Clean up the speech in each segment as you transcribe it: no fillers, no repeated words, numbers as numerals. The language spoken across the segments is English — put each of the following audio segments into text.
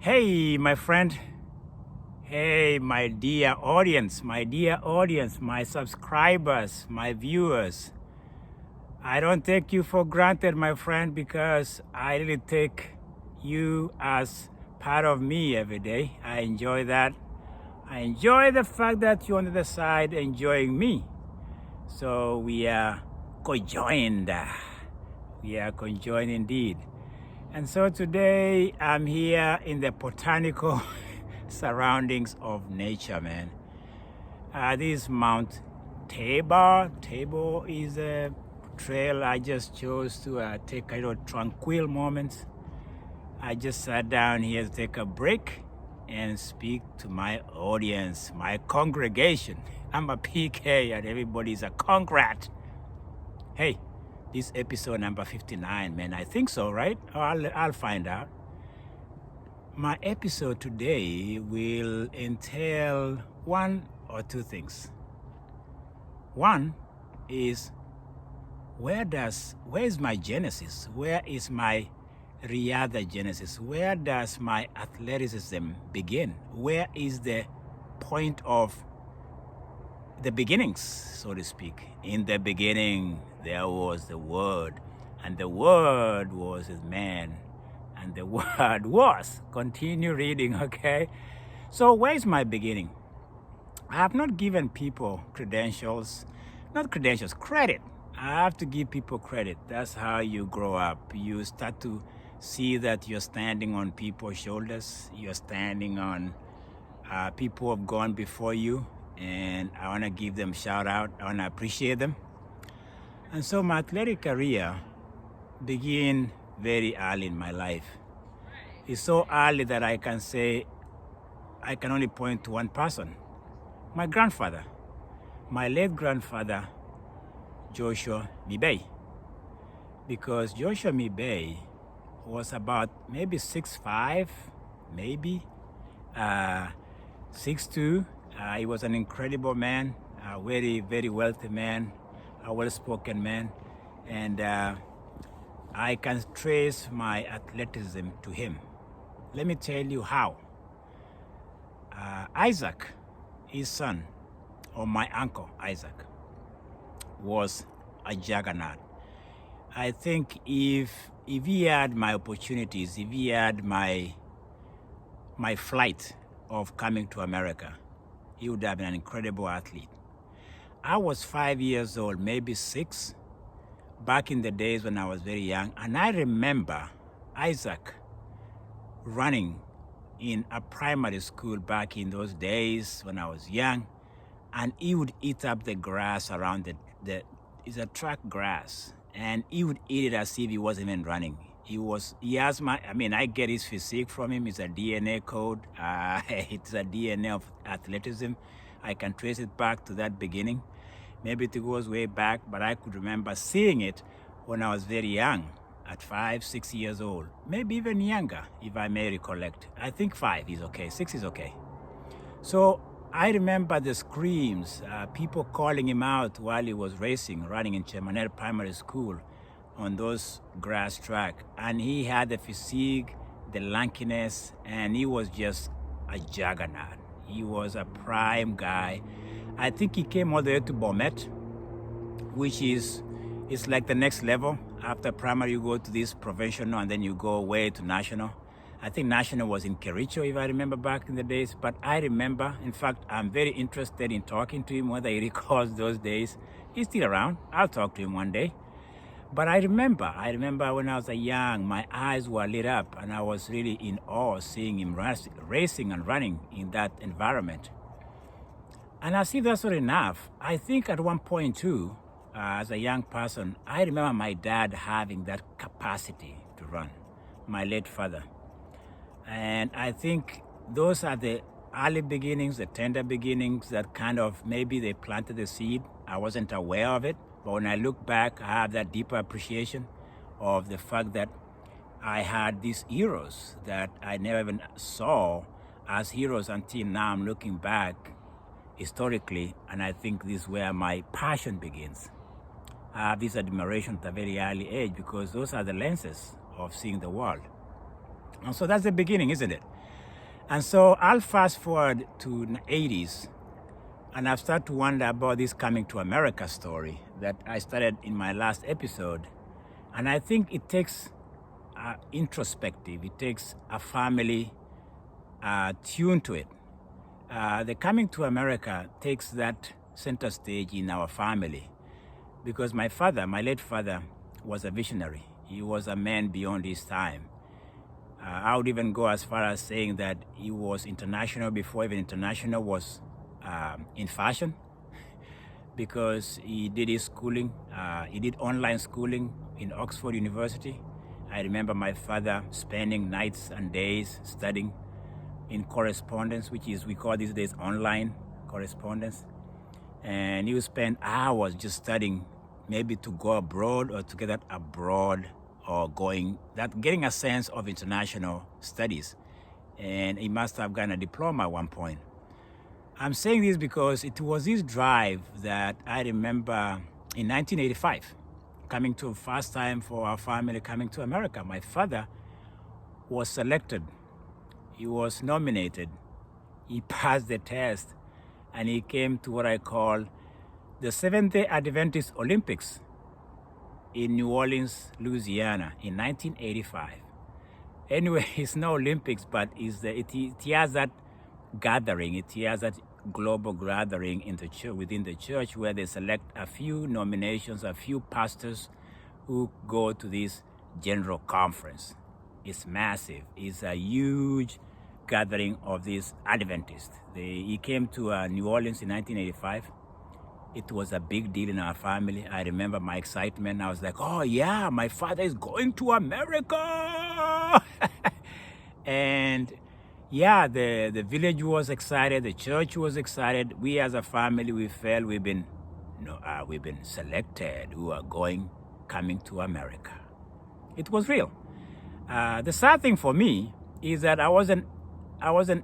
Hey, my friend. Hey, my dear audience, my subscribers, my viewers. I don't take you for granted, my friend, because I really take you as part of me every day. I enjoy that. I enjoy the fact that you're on the other side enjoying me. So we are conjoined. We are conjoined indeed. And so today I'm here in the botanical surroundings of nature, man. This is Mount Tabor. Tabor is a trail I just chose to take a tranquil moment. I just sat down here to take a break and speak to my audience, my congregation. I'm a PK and everybody's a congrat. Hey, this episode number 59, man. I think so, right? I'll find out. My episode today will entail one or two things. One is where is my genesis? Where is my Riyadh genesis? Where does my athleticism begin? Where is the point of the beginnings, so to speak? In the beginning, there was the Word, and the Word was with man, and the Word was. Continue reading, okay? So where's my beginning? I have not given people credit. I have to give people credit. That's how you grow up. You start to see that you're standing on people's shoulders. You're standing on people who have gone before you. And I want to give them a shout out. I want to appreciate them. And so my athletic career began very early in my life. It's so early that I can say I can only point to one person. My grandfather, my late grandfather, Joshua Mibay. Because Joshua Mibay was about maybe 6'5", maybe 6'2". He was an incredible man, a very, very wealthy man, a well-spoken man. And I can trace my athleticism to him. Let me tell you how. Isaac, his son, or my uncle Isaac, was a juggernaut. I think if he had my opportunities, if he had my flight of coming to America, he would have been an incredible athlete. I was 5 years old, maybe 6, back in the days when I was very young, and I remember Isaac running in a primary school back in those days when I was young, and he would eat up the grass around it's a track grass, and he would eat it as if he wasn't even running. I get his physique from him. It's a DNA code. It's a DNA of athleticism. I can trace it back to that beginning. Maybe it goes way back, but I could remember seeing it when I was very young, at 5, 6 years old, maybe even younger, if I may recollect. I think 5 is okay, 6 is okay. So I remember the screams, people calling him out while he was running in Chemanel Primary School on those grass track. And he had the physique, the lankiness, and he was just a juggernaut. He was a prime guy. I think he came all the way to Bomet, which is like the next level. After primary, you go to this provincial, and then you go away to national. I think national was in Kericho, if I remember back in the days. But I remember, in fact, I'm very interested in talking to him, whether he recalls those days. He's still around. I'll talk to him one day. But I remember when I was young, my eyes were lit up, and I was really in awe seeing him racing and running in that environment. And as if that's not enough, I think at one point too, as a young person, I remember my dad having that capacity to run, my late father. And I think those are the early beginnings, the tender beginnings that kind of maybe they planted the seed. I wasn't aware of it. But when I look back, I have that deeper appreciation of the fact that I had these heroes that I never even saw as heroes until now. I'm looking back historically, and I think this is where my passion begins. I have this admiration at a very early age because those are the lenses of seeing the world. And so that's the beginning, isn't it? And so I'll fast forward to the 80s, and I've started to wonder about this coming to America story that I started in my last episode. And I think it takes introspective, it takes a family tuned to it. The coming to America takes that center stage in our family, because my father, my late father, was a visionary. He was a man beyond his time. I would even go as far as saying that he was international before even international was in fashion, because he did his schooling. He did online schooling in Oxford University. I remember my father spending nights and days studying in correspondence, which is, we call these days online correspondence. And he would spend hours just studying, maybe to go abroad or to get that abroad, or getting a sense of international studies. And he must have gotten a diploma at one point. I'm saying this because it was this drive that I remember in 1985, coming to first time for our family coming to America. My father was selected. He was nominated. He passed the test, and he came to what I call the Seventh-day Adventist Olympics in New Orleans, Louisiana in 1985. Anyway, it's no Olympics, but it has that gathering, it has that global gathering in the church, within the church, where they select a few nominations, a few pastors who go to this general conference. It's massive. It's a huge gathering of these Adventists. He came to New Orleans in 1985. It was a big deal in our family. I remember my excitement. I was like, oh yeah, my father is going to America. And yeah, the village was excited. The church was excited. We as a family, we felt we've been selected. We are coming to America. It was real. The sad thing for me is that I wasn't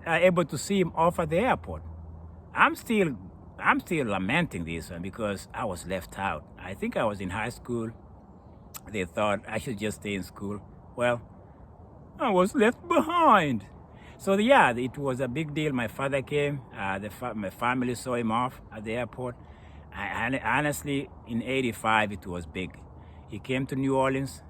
able to see him off at the airport. I'm still lamenting this one because I was left out. I think I was in high school. They thought I should just stay in school. Well, I was left behind. So yeah, it was a big deal. My father came. My family saw him off at the airport. Honestly, in '85, it was big. He came to New Orleans.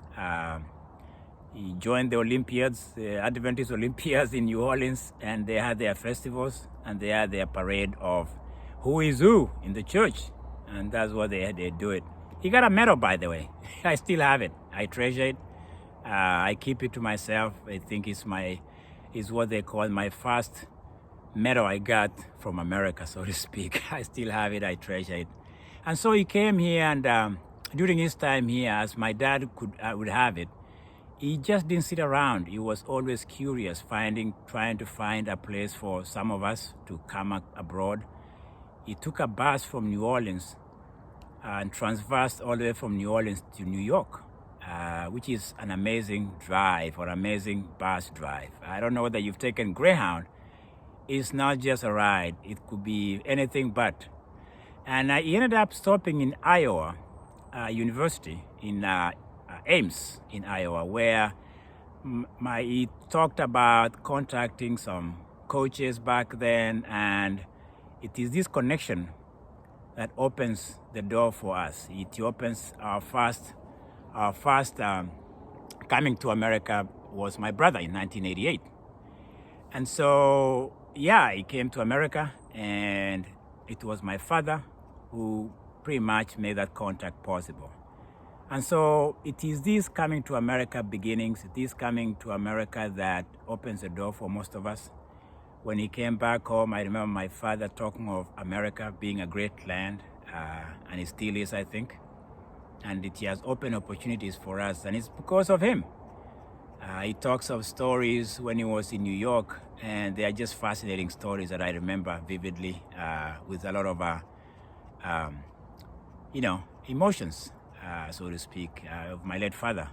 He joined the Olympiads, the Adventist Olympiads in New Orleans, and they had their festivals, and they had their parade of who is who in the church, and that's what they do it. He got a medal, by the way. I still have it. I treasure it. I keep it to myself. I think it's what they call my first medal I got from America, so to speak. I still have it. I treasure it. And so he came here, and during his time here, as my dad would have it, he just didn't sit around. He was always curious, trying to find a place for some of us to come abroad. He took a bus from New Orleans and transversed all the way from New Orleans to New York, which is an amazing drive, or amazing bus drive. I don't know whether you've taken Greyhound. It's not just a ride. It could be anything but. And he ended up stopping in Iowa University, in Ames in Iowa, where he talked about contacting some coaches back then, and it is this connection that opens the door for us. It opens our first coming to America was my brother in 1988. And so, yeah, he came to America, and it was my father who pretty much made that contact possible. And so it is this coming to America beginnings, it is coming to America that opens the door for most of us. When he came back home, I remember my father talking of America being a great land, and it still is, I think. And it has opened opportunities for us, and it's because of him. He talks of stories when he was in New York, and they are just fascinating stories that I remember vividly, with a lot of, emotions, so to speak, of my late father.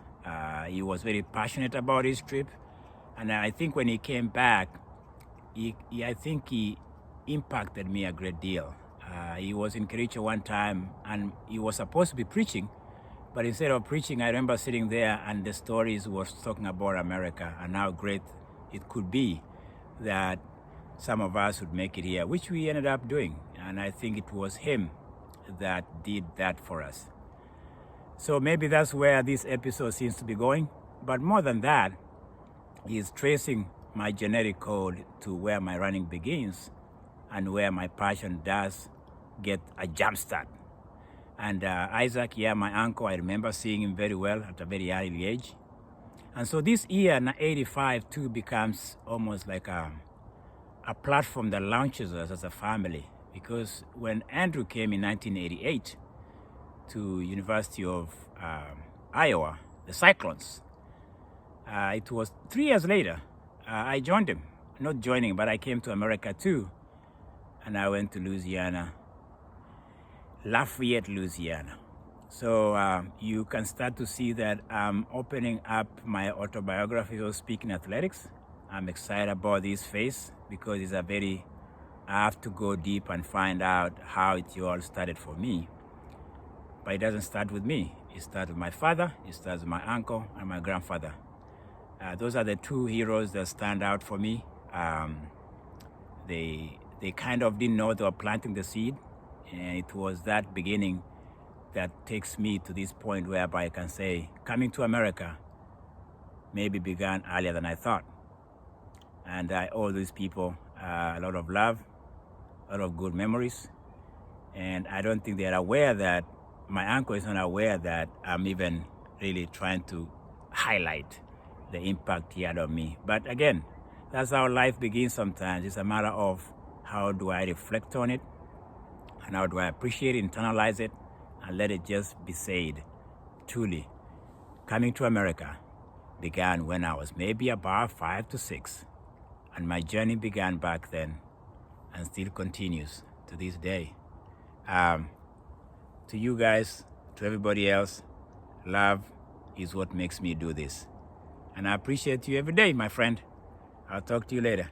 He was very passionate about his trip, and I think when he came back, I think he impacted me a great deal. He was in Kericho one time, and he was supposed to be preaching, but instead of preaching, I remember sitting there, and the stories was talking about America and how great it could be that some of us would make it here, which we ended up doing. And I think it was him that did that for us. So maybe that's where this episode seems to be going. But more than that, is tracing my genetic code to where my running begins and where my passion does get a jump start. And Isaac, yeah, my uncle, I remember seeing him very well at a very early age. And so this year, 85 too, becomes almost like a platform that launches us as a family. Because when Andrew came in 1988 to University of Iowa, the Cyclones, it was 3 years later, I joined him. Not joining, but I came to America too. And I went to Louisiana, Lafayette, Louisiana. So you can start to see that I'm opening up my autobiography of Speaking Athletics. I'm excited about this phase because it's I have to go deep and find out how it all started for me. But it doesn't start with me. It starts with my father, it starts with my uncle and my grandfather. Those are the two heroes that stand out for me. They kind of didn't know they were planting the seed, and it was that beginning that takes me to this point whereby I can say coming to America maybe began earlier than I thought. And I owe these people a lot of love, a lot of good memories. And I don't think they're aware that, my uncle is not aware that I'm even really trying to highlight the impact he had on me. But again, that's how life begins sometimes. It's a matter of how do I reflect on it and how do I appreciate it, internalize it, and let it just be said. Truly, coming to America began when I was maybe about 5 to 6. And my journey began back then and still continues to this day. To you guys, to everybody else, love is what makes me do this. And I appreciate you every day, my friend. I'll talk to you later.